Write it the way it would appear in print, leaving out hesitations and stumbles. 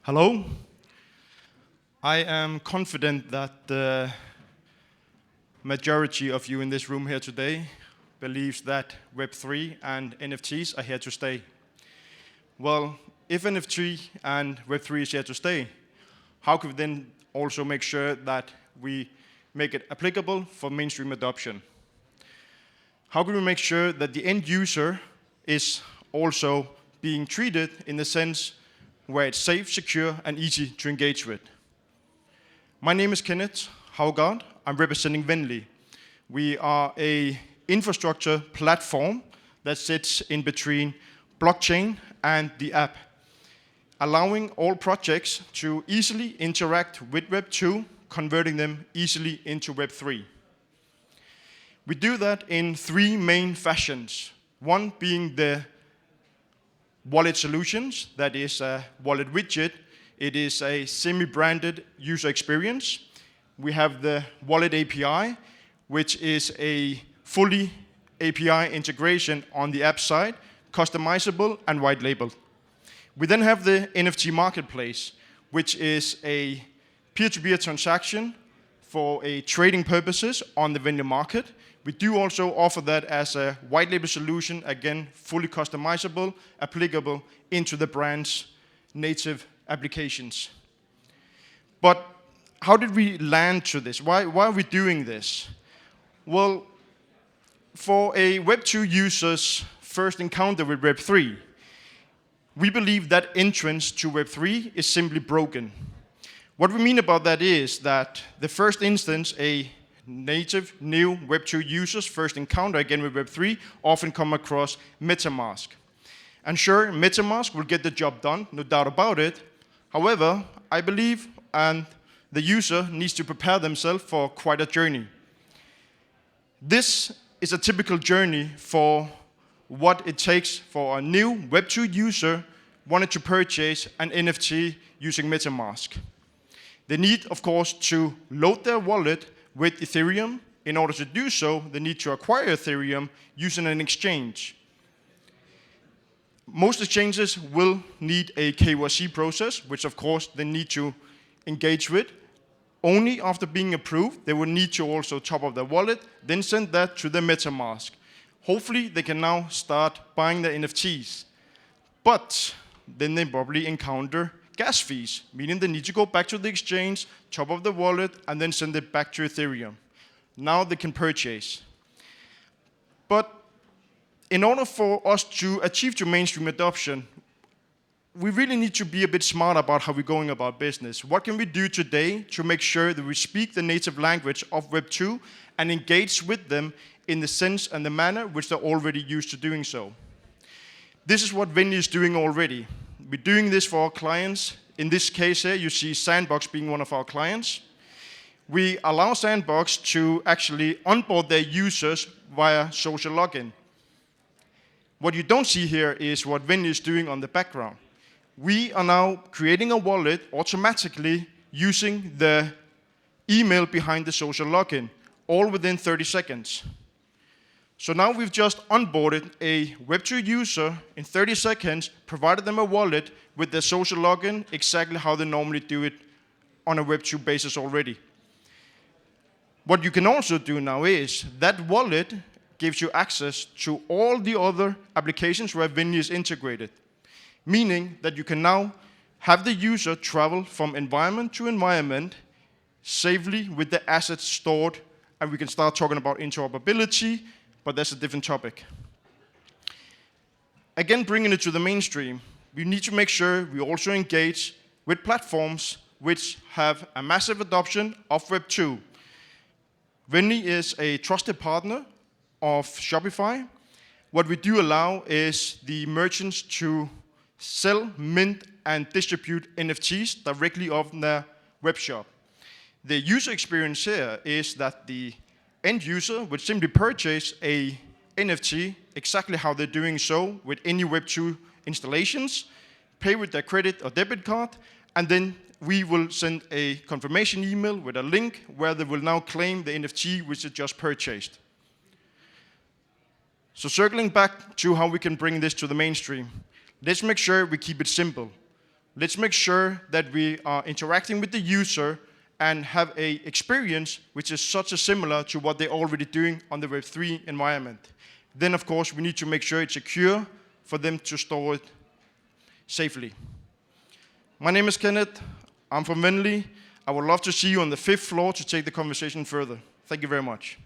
Hello. I am confident that the majority of you in this room here today believes that Web3 and NFTs are here to stay. Well, if NFT and Web3 is here to stay, how can we then also make sure that we make it applicable for mainstream adoption? How can we make sure that the end user is also being treated in the sense where it's safe, secure, and easy to engage with? My name is Kenneth Haugaard. I'm representing Venly. We are an infrastructure platform that sits in between blockchain and the app, allowing all projects to easily interact with Web2, converting them easily into Web3. We do that in three main fashions. One being the wallet solutions, that is a wallet widget. It is a semi-branded user experience. We have the wallet API, which is a fully API integration on the app side, customizable and white labeled. We then have the NFT marketplace, which is a peer-to-peer transaction for trading purposes on the vendor market. We do also offer that as a white label solution, again, fully customizable, applicable into the brand's native applications. But how did we land to this? Why are we doing this? Well, for a Web2 user's first encounter with Web3, we believe that entrance to Web3 is simply broken. What we mean about that is that the first instance, a native new Web2 users first encounter again with Web3 often come across Metamask. And sure, Metamask will get the job done, no doubt about it. However, I believe the user needs to prepare themselves for quite a journey. This is a typical journey for what it takes for a new Web2 user wanting to purchase an NFT using Metamask. They need, of course, to load their wallet with Ethereum. In order to do so, they need to acquire Ethereum using an exchange. Most exchanges will need a KYC process, which of course they need to engage with. Only after being approved, they will need to also top up their wallet, then send that to the Metamask. Hopefully, they can now start buying their NFTs. But then they probably encounter gas fees, meaning they need to go back to the exchange, top up the wallet, and then send it back to Ethereum. Now they can purchase. But in order for us to achieve to mainstream adoption, we really need to be a bit smart about how we're going about business. What can we do today to make sure that we speak the native language of Web2 and engage with them in the sense and the manner which they're already used to doing so? This is what Venly is doing already. We're doing this for our clients. In this case here, you see Sandbox being one of our clients. We allow Sandbox to actually onboard their users via social login. What you don't see here is what Venly is doing on the background. We are now creating a wallet automatically using the email behind the social login, all within 30 seconds. So now we've just onboarded a Web2 user in 30 seconds, provided them a wallet with their social login, exactly how they normally do it on a Web2 basis already. What you can also do now is that wallet gives you access to all the other applications where Venly is integrated, meaning that you can now have the user travel from environment to environment safely with the assets stored, and we can start talking about interoperability, but that's a different topic. Again, bringing it to the mainstream, we need to make sure we also engage with platforms which have a massive adoption of Web2. Venly is a trusted partner of Shopify. What we do allow is the merchants to sell, mint, and distribute NFTs directly on their web shop. The user experience here is that the end user would simply purchase a NFT, exactly how they're doing so with any Web2 installations, pay with their credit or debit card, and then we will send a confirmation email with a link where they will now claim the NFT which they just purchased. So circling back to how we can bring this to the mainstream, let's make sure we keep it simple. Let's make sure that we are interacting with the user and have a experience which is such a similar to what they're already doing on the Web3 environment. Then, of course, we need to make sure it's secure for them to store it safely. My name is Kenneth. I'm from Venley. I would love to see you on the 5th floor to take the conversation further. Thank you very much.